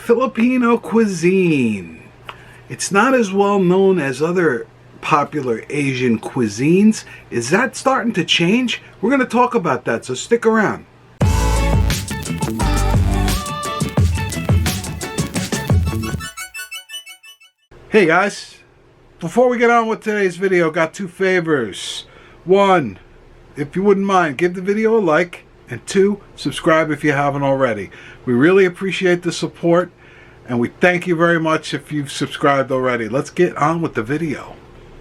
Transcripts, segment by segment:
Filipino cuisine. It's not as well known as other popular Asian cuisines. Is that starting to change? We're going to talk about that, so stick around. Hey guys, before we get on with today's video, got two favors. One, if you wouldn't mind, give the video a like, and two, subscribe if you haven't already. We really appreciate the support, and we thank you very much if you've subscribed already. Let's get on with the video.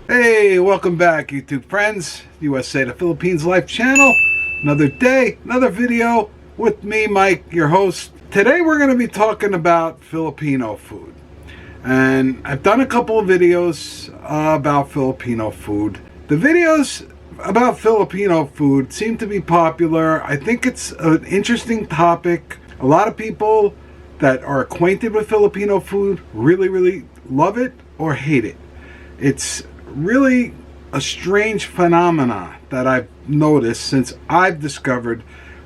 Hey, welcome back YouTube friends, USA to Philippines Life channel. Another day, another video with me, Mike, your host. Today we're going to be talking about Filipino food. And I've done a couple of videos about Filipino food. The videos about Filipino food seem to be popular. I think it's an interesting topic. A lot of people that are acquainted with Filipino food really love it or hate it. It's really a strange phenomena that I've noticed since I've discovered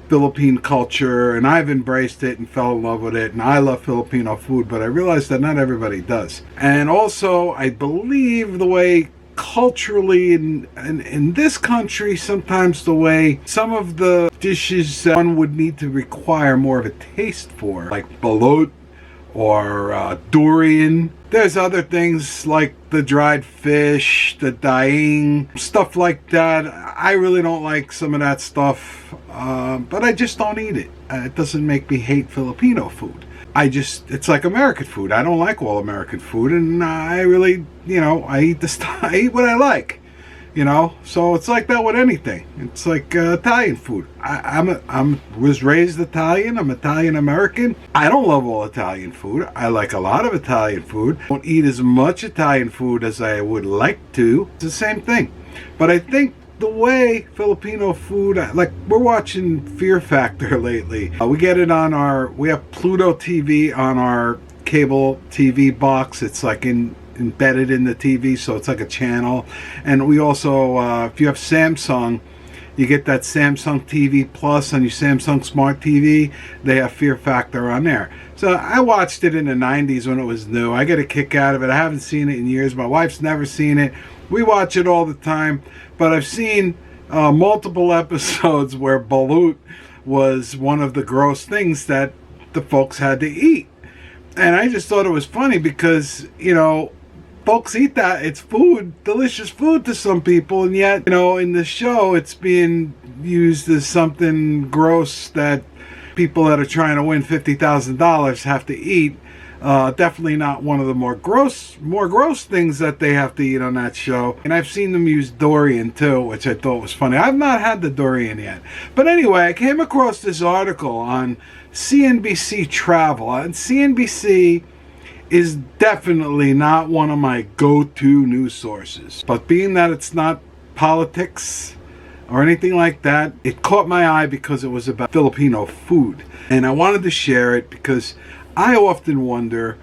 Philippine culture, and I've embraced it and fell in love with it, and I love Filipino food, but I realize that not everybody does. And also, I believe the way culturally in this country, sometimes the way some of the dishes one would need to require more of a taste for, like balut or durian. There's other things like the dried fish, the daing, stuff like that. I really don't like some of that stuff, but I just don't eat it. It doesn't make me hate Filipino food. It's like American food. I don't like all American food, and I really, I eat I eat what I like, So it's like that with anything. It's like Italian food. I was raised Italian. I'm Italian American. I don't love all Italian food. I like a lot of Italian food. I don't eat as much Italian food as I would like to. It's the same thing. But I think the way Filipino food, like we're watching Fear Factor lately. We get it on we have Pluto TV on our cable TV box. It's like embedded in the TV, so it's like a channel. And we also, if you have Samsung, you get that Samsung TV Plus on your Samsung Smart TV. They have Fear Factor on there. So I watched it in the 90s when it was new. I get a kick out of it. I haven't seen it in years. My wife's never seen it. We watch it all the time. But I've seen multiple episodes where balut was one of the gross things that the folks had to eat. And I just thought it was funny because, folks eat that. It's food, delicious food to some people, and yet, in the show, it's being used as something gross that people that are trying to win $50,000 have to eat. Definitely not one of the more gross things that they have to eat on that show. And I've seen them use durian too, which I thought was funny. I've not had the durian yet. But anyway, I came across this article on CNBC Travel. And CNBC is definitely not one of my go-to news sources. But being that it's not politics or anything like that, it caught my eye because it was about Filipino food. And I wanted to share it because I often wonder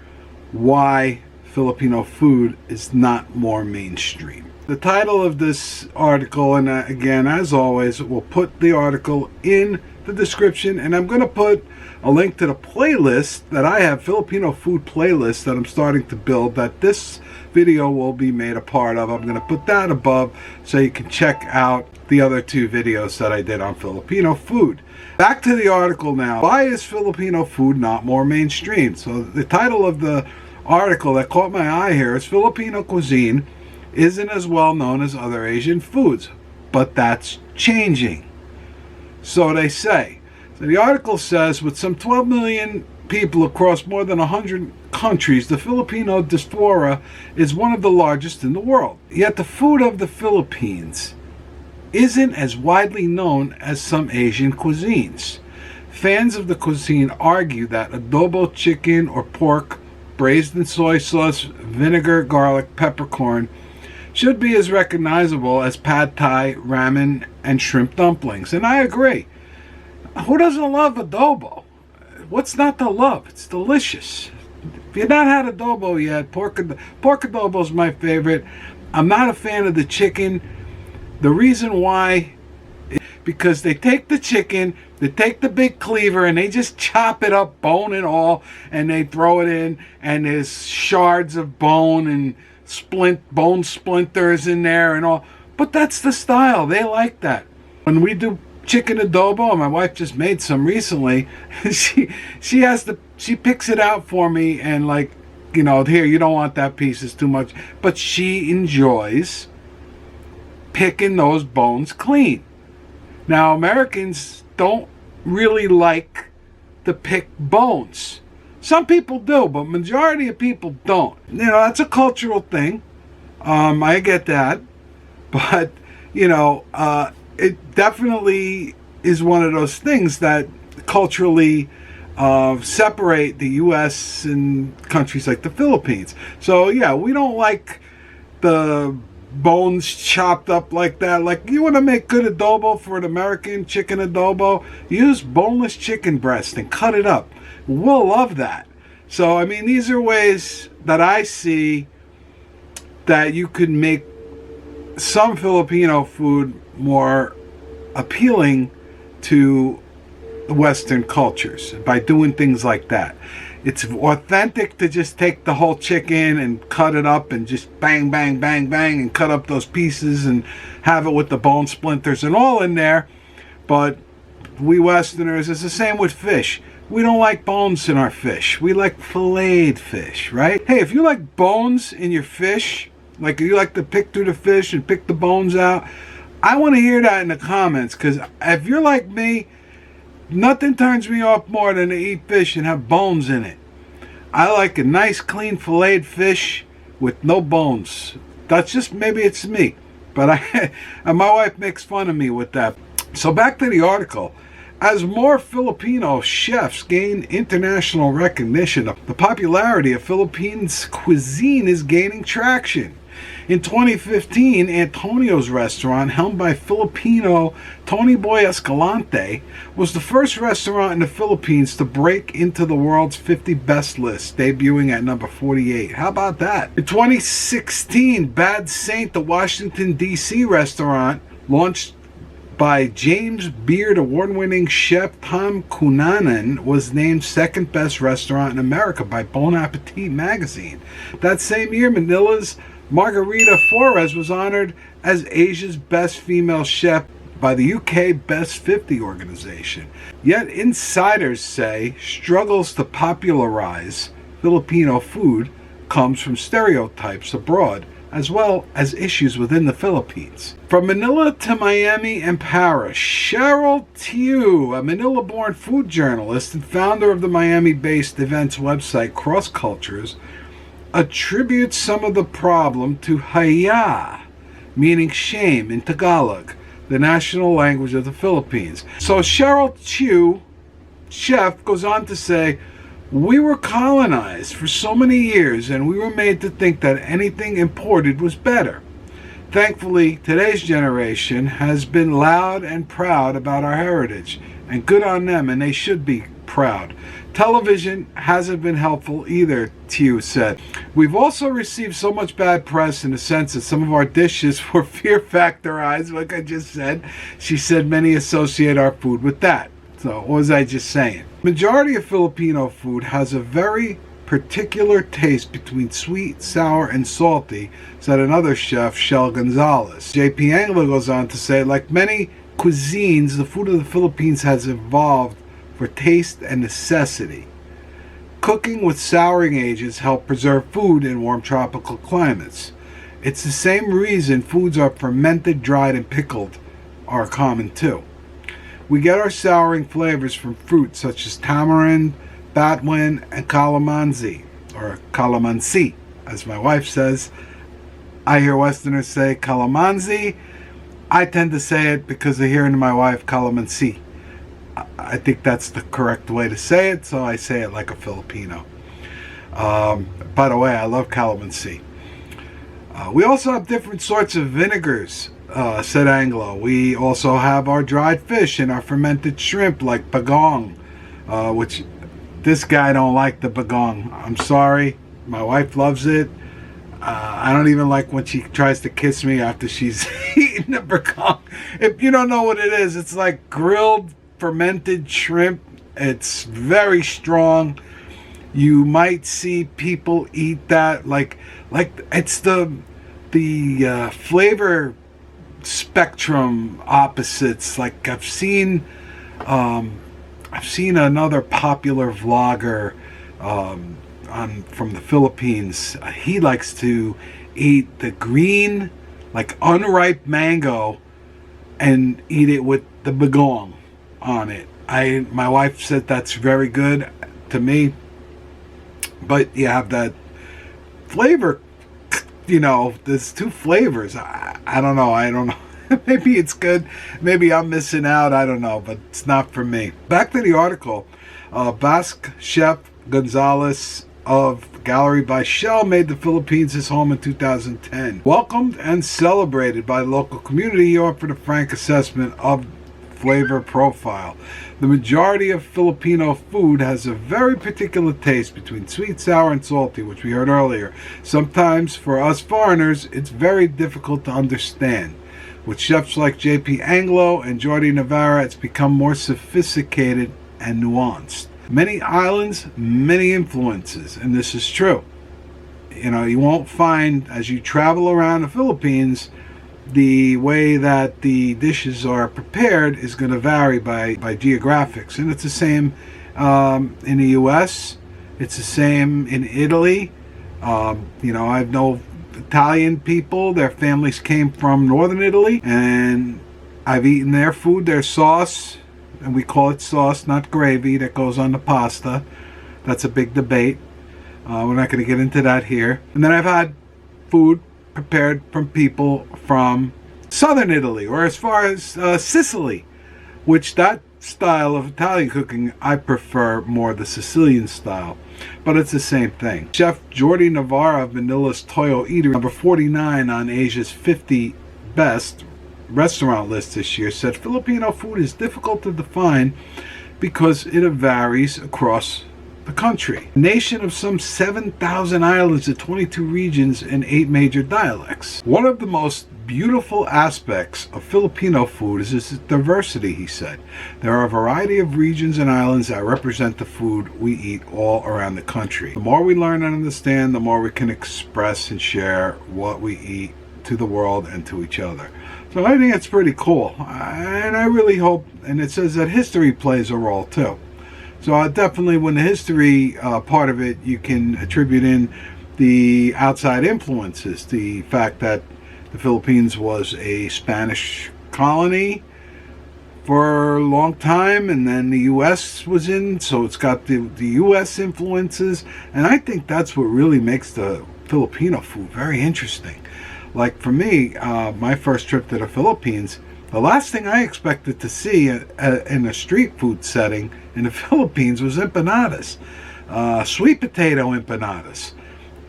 why Filipino food is not more mainstream. The title of this article, and again, as always, we'll put the article in the description, and I'm going to put a link to the playlist that I have, Filipino food playlist that I'm starting to build, that this video will be made a part of. I'm going to put that above so you can check out the other two videos that I did on Filipino food. Back to the article now. Why is Filipino food not more mainstream? So the title of the article that caught my eye here is Filipino cuisine isn't as well known as other Asian foods, but that's changing. So they say. So the article says, with some 12 million people across more than 100 countries, the Filipino diaspora is one of the largest in the world. Yet the food of the Philippines isn't as widely known as some Asian cuisines. Fans of the cuisine argue that adobo chicken or pork, braised in soy sauce, vinegar, garlic, peppercorn, should be as recognizable as pad thai, ramen, and shrimp dumplings. And I agree. Who doesn't love adobo? What's not to love? It's delicious. If you've not had adobo yet, pork adobo is my favorite. I'm not a fan of the chicken. The reason why, because they take the chicken, they take the big cleaver, and they just chop it up, bone and all, and they throw it in, and there's shards of bone and bone splinters in there and all. But that's the style. They like that. When we do chicken adobo, and my wife just made some recently, she picks it out for me, and like, you know, here, you don't want that piece, it's too much. But she enjoys picking those bones clean. Now, Americans don't really like to pick bones. Some people do, but majority of people don't. You know, that's a cultural thing. I get that. But, you know, it definitely is one of those things that culturally separate the U.S. and countries like the Philippines. So, yeah, we don't like the bones chopped up like that. Like, you want to make good adobo for an American chicken adobo, use boneless chicken breast and cut it up. We'll love that. So, I mean, these are ways that I see that you could make some Filipino food more appealing to Western cultures by doing things like that. It's authentic to just take the whole chicken and cut it up and just bang, bang, bang, bang, and cut up those pieces and have it with the bone splinters and all in there. But we Westerners, it's the same with fish. We don't like bones in our fish. We like filleted fish, right? Hey, if you like bones in your fish, like you like to pick through the fish and pick the bones out, I want to hear that in the comments, because if you're like me, nothing turns me off more than to eat fish and have bones in it. I like a nice clean filleted fish with no bones. That's just, maybe it's me, but and my wife makes fun of me with that. So back to the article. As more Filipino chefs gain international recognition, the popularity of Philippines cuisine is gaining traction. In 2015, Antonio's restaurant, helmed by Filipino Tony Boy Escalante, was the first restaurant in the Philippines to break into the world's 50 best list, debuting at number 48. How about that? In 2016, Bad Saint, the Washington, D.C. restaurant, launched by James Beard award-winning chef Tom Cunanan, was named second best restaurant in America by Bon Appetit magazine. That same year, Manila's Margarita Flores was honored as Asia's best female chef by the UK Best 50 organization. Yet insiders say struggles to popularize Filipino food comes from stereotypes abroad, as well as issues within the Philippines. From Manila to Miami and Paris, Cheryl Tew, a Manila-born food journalist and founder of the Miami-based events website Cross Cultures, attributes some of the problem to haya, meaning shame in Tagalog, the national language of the Philippines. So Cheryl Tew, chef, goes on to say, "We were colonized for so many years and we were made to think that anything imported was better. Thankfully, today's generation has been loud and proud about our heritage, and good on them, and they should be proud. Television hasn't been helpful either," Tew said. "We've also received so much bad press in the sense that some of our dishes were fear factorized, like I just said." She said many associate our food with that. So what was I just saying? Majority of Filipino food has a very particular taste between sweet, sour, and salty, said another chef, Shel Gonzalez. J.P. Anglo goes on to say, like many cuisines, the food of the Philippines has evolved for taste and necessity. Cooking with souring agents help preserve food in warm tropical climates. It's the same reason foods are fermented, dried, and pickled are common too. We get our souring flavors from fruits such as tamarind, batuan, and calamansi, or calamansi, as my wife says. I hear Westerners say calamansi. I tend to say it because I hear my wife calamansi. I think that's the correct way to say it, so I say it like a Filipino. By the way, I love calamansi. We also have different sorts of vinegars, said Anglo. We also have our dried fish and our fermented shrimp like bagong, which this guy don't like the bagong. I'm sorry, my wife loves it. I don't even like when she tries to kiss me after she's eaten a begong. If you don't know what it is, it's like grilled fermented shrimp. It's very strong. You might see people eat that like it's the flavor spectrum opposites. Like I've seen another popular vlogger from the Philippines. He likes to eat the green, like unripe mango, and eat it with the begong on it. My wife said that's very good to me, but you have that flavor. You know, there's two flavors. I don't know. Maybe it's good. Maybe I'm missing out. I don't know, but it's not for me. Back to the article. Basque chef Gonzalez of Gallery by Shell made the Philippines his home in 2010. Welcomed and celebrated by the local community, he offered a frank assessment of flavor profile. The majority of Filipino food has a very particular taste between sweet, sour, and salty, which we heard earlier. Sometimes, for us foreigners, it's very difficult to understand. With chefs like J.P. Anglo and Jordi Navarra, it's become more sophisticated and nuanced. Many islands, many influences, and this is true. You know, you won't find, as you travel around the Philippines, the way that the dishes are prepared is going to vary by geographics. And it's the same in the U.S. It's the same in Italy. You know, I know Italian people, their families came from northern Italy, and I've eaten their food, their sauce, and we call it sauce, not gravy, that goes on the pasta. That's a big debate. We're not going to get into that here. And then I've had food prepared from people from southern Italy, or as far as Sicily, which that style of Italian cooking, I prefer more the Sicilian style, but it's the same thing. Chef Jordi Navarra of Manila's Toyo Eatery, number 49 on Asia's 50 best restaurant list this year, said Filipino food is difficult to define because it varies across the country. A nation of some 7,000 islands and 22 regions and 8 major dialects. One of the most beautiful aspects of Filipino food is its diversity, he said. There are a variety of regions and islands that represent the food we eat all around the country. The more we learn and understand, the more we can express and share what we eat to the world and to each other. So I think it's pretty cool. And I really hope, and it says that history plays a role too. So definitely when the history part of it, you can attribute in the outside influences. The fact that the Philippines was a Spanish colony for a long time, and then the U.S. was in, so it's got the U.S. influences. And I think that's what really makes the Filipino food very interesting. Like for me, my first trip to the Philippines, the last thing I expected to see in a street food setting in the Philippines was empanadas, sweet potato empanadas.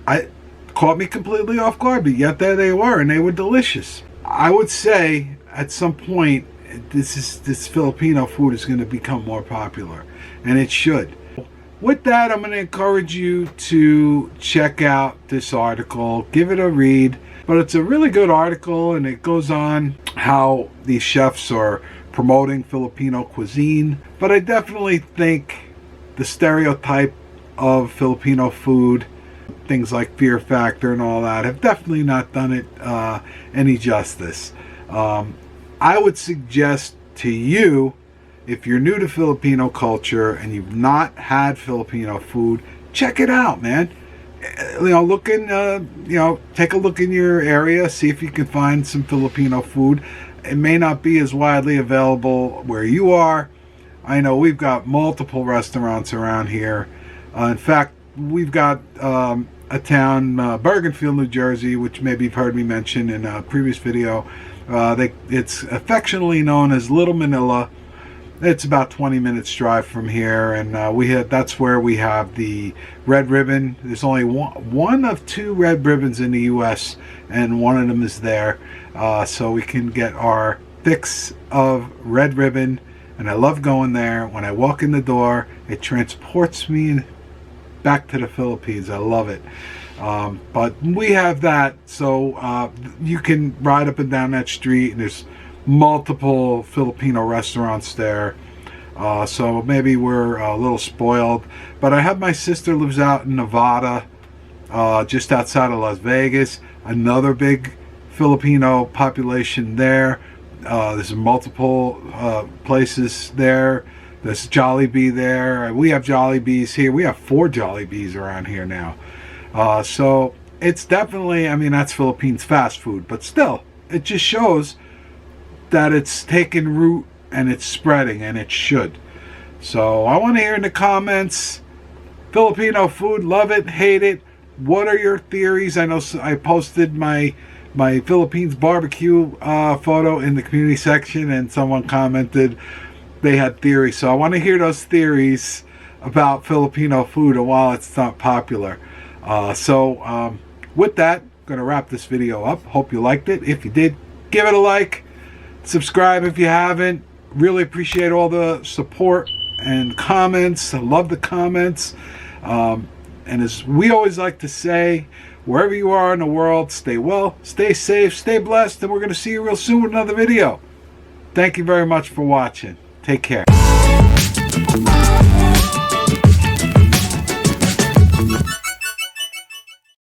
I caught me completely off guard, but yet there they were, and they were delicious. I would say at some point this Filipino food is going to become more popular, and it should. With that, I'm going to encourage you to check out this article, give it a read. But it's a really good article, and it goes on how these chefs are promoting Filipino cuisine. But I definitely think the stereotype of Filipino food, things like Fear Factor and all that, have definitely not done it any justice. I would suggest to you, if you're new to Filipino culture and you've not had Filipino food, check it out, man. You know, look in, take a look in your area, see if you can find some Filipino food. It may not be as widely available where you are. I know we've got multiple restaurants around here. In fact, we've got a town, Bergenfield, New Jersey, which maybe you've heard me mention in a previous video. It's affectionately known as Little Manila. It's about 20 minutes drive from here, and that's where we have the Red Ribbon. There's only one of 2 Red Ribbons in the U.S., and one of them is there. So we can get our fix of Red Ribbon, and I love going there. When I walk in the door, it transports me back to the Philippines. I love it. But we have that, so you can ride up and down that street, and there's multiple Filipino restaurants there. So maybe we're a little spoiled. But I have my sister lives out in Nevada, just outside of Las Vegas. Another big Filipino population there. There's multiple places there. There's Jollibee there. We have Jollibees here. We have 4 Jollibees around here now. So it's definitely, I mean, that's Philippines fast food, but still, it just shows that it's taking root and it's spreading, and it should. So I want to hear in the comments, Filipino food, love it, hate it. What are your theories? I know I posted my Philippines barbecue photo in the community section, and someone commented they had theories. So I want to hear those theories about Filipino food and while it's not popular. With that, I'm going to wrap this video up. Hope you liked it. If you did, give it a like. Subscribe if you haven't. Really appreciate all the support and comments. I love the comments. And as we always like to say, wherever you are in the world, stay well, stay safe, stay blessed, and we're going to see you real soon with another video. Thank you very much for watching. Take care.